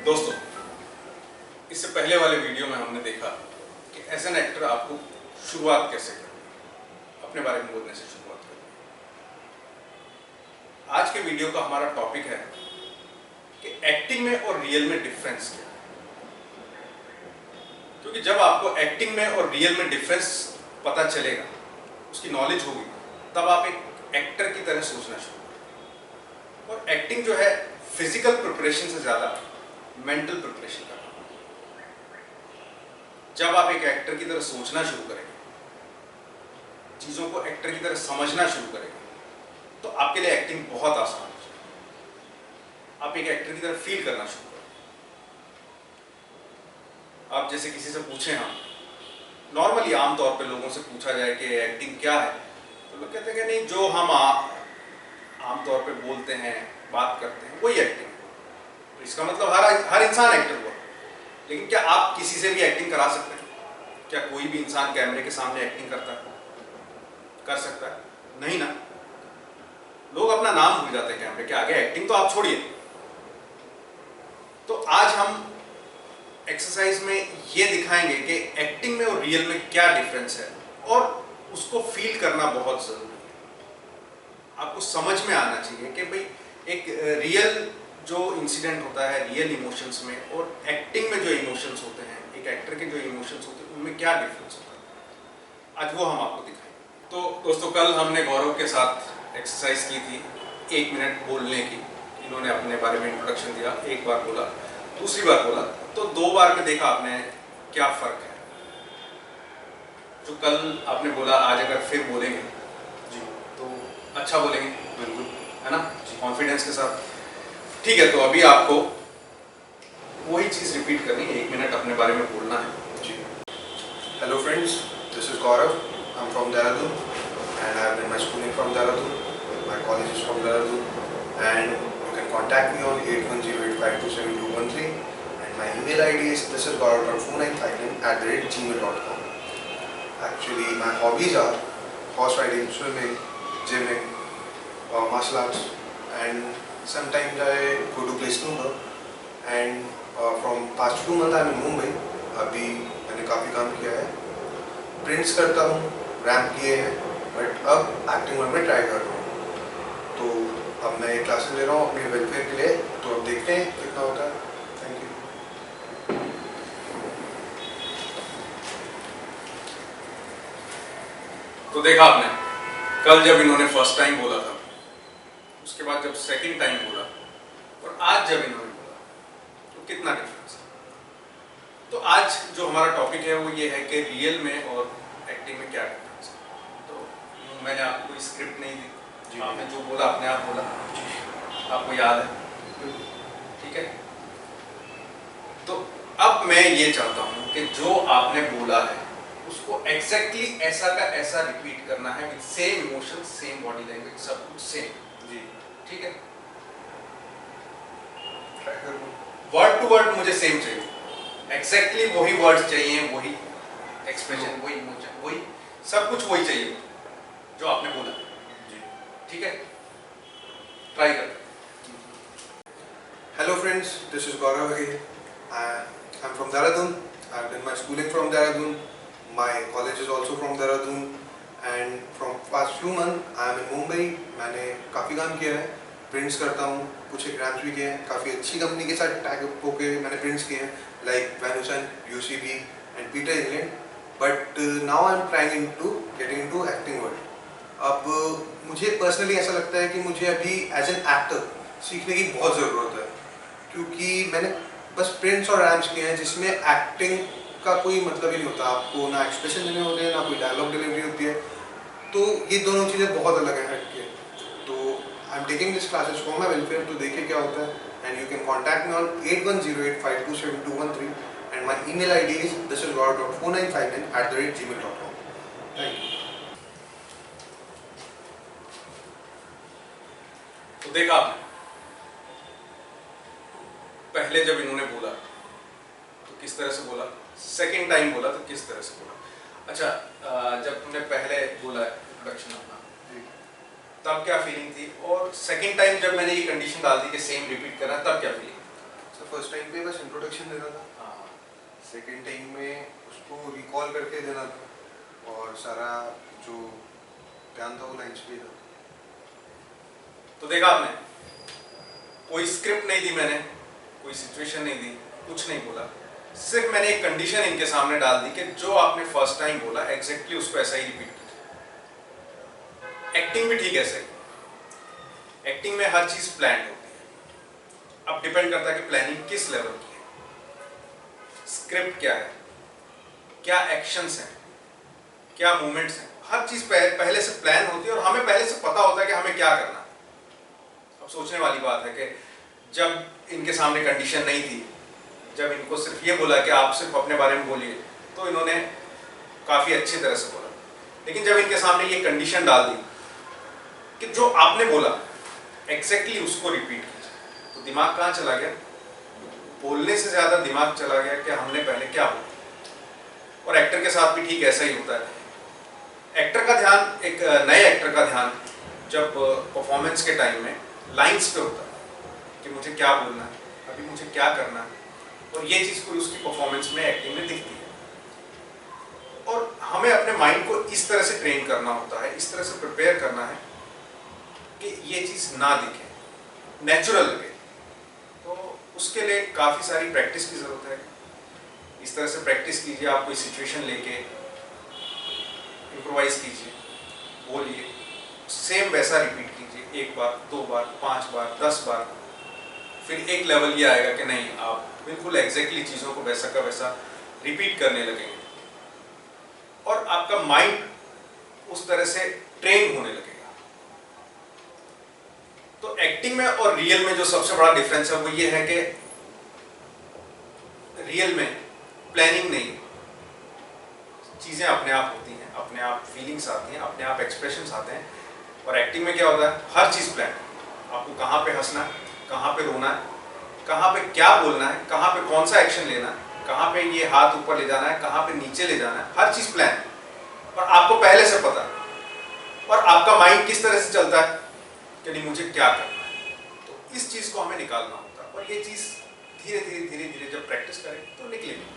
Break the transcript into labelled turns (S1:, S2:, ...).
S1: दोस्तों, इससे पहले वाले वीडियो में हमने देखा कि एज एन एक्टर आपको शुरुआत कैसे करनी, अपने बारे में बोलने से शुरुआत करनी। आज के वीडियो का हमारा टॉपिक है कि एक्टिंग में और रियल में डिफरेंस क्या है। क्योंकि जब आपको एक्टिंग में और रियल में डिफरेंस पता चलेगा, उसकी नॉलेज होगी, तब आप एक एक्टर की तरह सोचना शुरू करेंगे। और एक्टिंग जो है फिजिकल प्रिपरेशन से ज्यादा मेंटल प्रिपरेशन का काम है। जब आप एक एक्टर की तरह सोचना शुरू करेंगे, चीजों को एक्टर की तरह समझना शुरू करेंगे, तो आपके लिए एक्टिंग बहुत आसान हो जाएगी। आप एक एक्टर की तरह फील करना शुरू करेंगे। आप जैसे किसी से पूछें, हम नॉर्मली आमतौर पे लोगों से पूछा जाए कि एक्टिंग क्या है, तो लोग कहते हैं कि नहीं, जो हम आमतौर पे बोलते हैं, बात करते हैं, वही एक्टिंग है। तो इसका मतलब हर इंसान एक्टर हुआ। लेकिन क्या आप किसी से भी एक्टिंग करा सकते हैं? क्या कोई भी इंसान कैमरे के सामने एक्टिंग करता है, कर सकता है? नहीं ना। लोग अपना नाम भूल जाते हैं कैमरे के आगे, एक्टिंग तो आप छोड़िए। तो आज हम एक्सरसाइज में ये दिखाएंगे कि एक्टिंग में और रियल में क्या डिफरेंस है, और उसको फील करना बहुत जरूरी है। आपको समझ में आना चाहिए कि भाई एक रियल जो इंसिडेंट होता है रियल इमोशंस में, और एक्टिंग में जो इमोशंस होते हैं, एक एक्टर के जो इमोशंस होते हैं, उनमें क्या डिफरेंस होता है। आज वो हम आपको दिखाएंगे। तो दोस्तों, कल हमने गौरव के साथ एक्सरसाइज की थी 1 मिनट बोलने की। इन्होंने अपने बारे में इंट्रोडक्शन दिया, एक बार बोला, दूसरी बार बोला, तो 2 बार में देखा आपने क्या फर्क है। जो कल आपने बोला, आज अगर फिर बोलेंगे जी तो अच्छा बोलेंगे, बिल्कुल, है ना, कॉन्फिडेंस के साथ। ठीक है, तो अभी आपको वही चीज रिपीट करनी है, 1 मिनट अपने बारे में बोलना है जी।
S2: Hello friends, this is Gaurav. I'm from Dehradun and I have done my schooling from Dehradun. My college is from Dehradun and you can contact me on 8108527213 and my email ID is thisisgaurav.4959@gmail.com. Actually, my hobbies are horse riding, swimming, gymming, martial arts, and sometimes I go to play snooker. And from past 2 months I'm in Mumbai. अभी मैंने काफ़ी काम किया है, prints करता हूँ, ramp किए हैं, बट अब एक्टिंग में ट्राई कर रहा हूँ। तो अब मैं क्लासेस ले रहा हूँ अपने वेलफेयर के लिए, तो अब देखते हैं कितना होता है। Thank you.
S1: तो देखा आपने, कल जब इन्होंने फर्स्ट टाइम बोला था, उसके बाद जब सेकंड टाइम बोला, और आज जब इन्होंने बोला, तो कितना डिफरेंस है। तो आज जो हमारा टॉपिक है वो ये है कि रियल में और एक्टिंग में क्या डिफरेंस है। तो मैंने आपको कोई स्क्रिप्ट नहीं दी, आपने जो बोला अपने आप बोला, आपको याद है, ठीक है। तो अब मैं ये चाहता हूँ कि जो आपने बोला है उसको एग्जैक्टली ऐसा का ऐसा रिपीट करना है, with same emotion, same body language, सब कुछ सेम जी, ठीक है। वर्ड टू वर्ड मुझे सेम चाहिए, एग्जैक्टली वही वर्ड्स चाहिए, वही एक्सप्रेशन, वही इमोशन, वही सब कुछ वही चाहिए जो आपने बोला जी, ठीक है। ट्राई कर।
S2: Hello friends, this is Gaurav again. I'm from Dehradun. I've done my schooling from Dehradun. My college is also from Dehradun. And from past few months I am in Mumbai. मैंने काफ़ी काम किया है, prints करता हूँ, कुछ exams भी किए हैं, काफ़ी अच्छी कंपनी के साथ टैग अप होके मैंने प्रिंट्स किए हैं, like Van Heusen, UCB and Peter England. But now I am trying into getting into acting world. अब मुझे पर्सनली ऐसा लगता है कि मुझे अभी एज एन एक्टर सीखने की बहुत ज़रूरत है, क्योंकि मैंने बस प्रिंट्स और रैम्स किए हैं जिसमें एक्टिंग का कोई मतलब ही नहीं होता। आपको ना एक्सप्रेशन देने होते हैं, ना कोई डायलॉग डिलीवरी होती है, तो ये दोनों चीज़ें बहुत अलग हैं हट के। तो I am taking this classes for my welfare, तो देखिए क्या होता है। And you can contact me on 8108527213 and my email ID is thisisgaurav.4959@gmail.com. Thank you.
S1: तो देखा आपने, पहले जब इन्होंने बोला तो किस तरह से बोला, सेकंड टाइम बोला तो किस तरह से बोला। अच्छा, जब तुमने पहले बोला इंट्रोडक्शन अपना, तब क्या फीलिंग थी, और सेकंड टाइम जब मैंने ये कंडीशन डाल दी कि सेम रिपीट करना, तब क्या फीलिंग?
S2: उसका फर्स्ट टाइम पे बस इंट्रोडक्शन देना था,
S1: हाँ,
S2: सेकेंड टाइम में उसको रिकॉल करके देना था और सारा जो ध्यान था वो लाइन्स पे था।
S1: तो देखा आपने, कोई स्क्रिप्ट नहीं दी मैंने, कोई सिचुएशन नहीं दी, कुछ नहीं बोला, सिर्फ मैंने एक कंडीशन इनके सामने डाल दी कि जो आपने फर्स्ट टाइम बोला एग्जैक्टली उसको ऐसा ही रिपीट कीजिए। एक्टिंग भी ठीक ऐसे ही, एक्टिंग में हर चीज प्लान होती है। अब डिपेंड करता है कि प्लानिंग किस लेवल की है, स्क्रिप्ट क्या है, क्या एक्शंस हैं, क्या मूवमेंट्स हैं, हर चीज पहले से प्लान होती है और हमें पहले से पता होता है कि हमें क्या करना है। अब सोचने वाली बात है कि जब इनके सामने कंडीशन नहीं थी, जब इनको सिर्फ ये बोला कि आप सिर्फ अपने बारे में बोलिए, तो इन्होंने काफी अच्छी तरह से बोला। लेकिन जब इनके सामने ये कंडीशन डाल दी कि जो आपने बोला एग्जैक्टली उसको रिपीट कीजिए, तो दिमाग कहाँ चला गया? बोलने से ज्यादा दिमाग चला गया कि हमने पहले क्या बोला। और एक्टर के साथ भी ठीक ऐसा ही होता है। एक्टर का ध्यान, एक नए एक्टर का ध्यान जब परफॉर्मेंस के टाइम में लाइंस पे होता है कि मुझे क्या बोलना है, अभी मुझे क्या करना है, और ये चीज पूरी उसकी परफॉर्मेंस में, एक्टिंग में दिखती है। और हमें अपने माइंड को इस तरह से ट्रेन करना होता है, इस तरह से प्रिपेयर करना है कि ये चीज ना दिखे, नेचुरल लगे। तो उसके लिए काफी सारी प्रैक्टिस की जरूरत है। इस तरह से प्रैक्टिस कीजिए, आप कोई सिचुएशन लेके इम्प्रोवाइज कीजिए, बोलिए, सेम वैसा रिपीट कीजिए, 1 बार, 2 बार, 5 बार, 10 बार। फिर एक लेवल ये आएगा कि नहीं, आप बिल्कुल एग्जैक्टली चीज़ों को वैसा का वैसा रिपीट करने लगेंगे और आपका माइंड उस तरह से ट्रेन होने लगेगा। तो एक्टिंग में और रियल में जो सबसे बड़ा डिफरेंस है वो ये है कि रियल में प्लानिंग नहीं, चीज़ें अपने आप होती हैं, अपने आप फीलिंग्स आती हैं, अपने आप एक्सप्रेशंस आते हैं। और एक्टिंग में क्या होता है, हर चीज़ प्लान। आपको कहाँ पे हंसना है, कहाँ पे रोना है, कहाँ पे क्या बोलना है, कहाँ पे कौन सा एक्शन लेना है, कहाँ पे ये हाथ ऊपर ले जाना है, कहाँ पे नीचे ले जाना है, हर चीज़ प्लान है और आपको पहले से पता है। और आपका माइंड किस तरह से चलता है कि नहीं मुझे क्या करना है। तो इस चीज़ को हमें निकालना होता है और ये चीज़ धीरे धीरे धीरे धीरे जब प्रैक्टिस करें तो निकलेगी।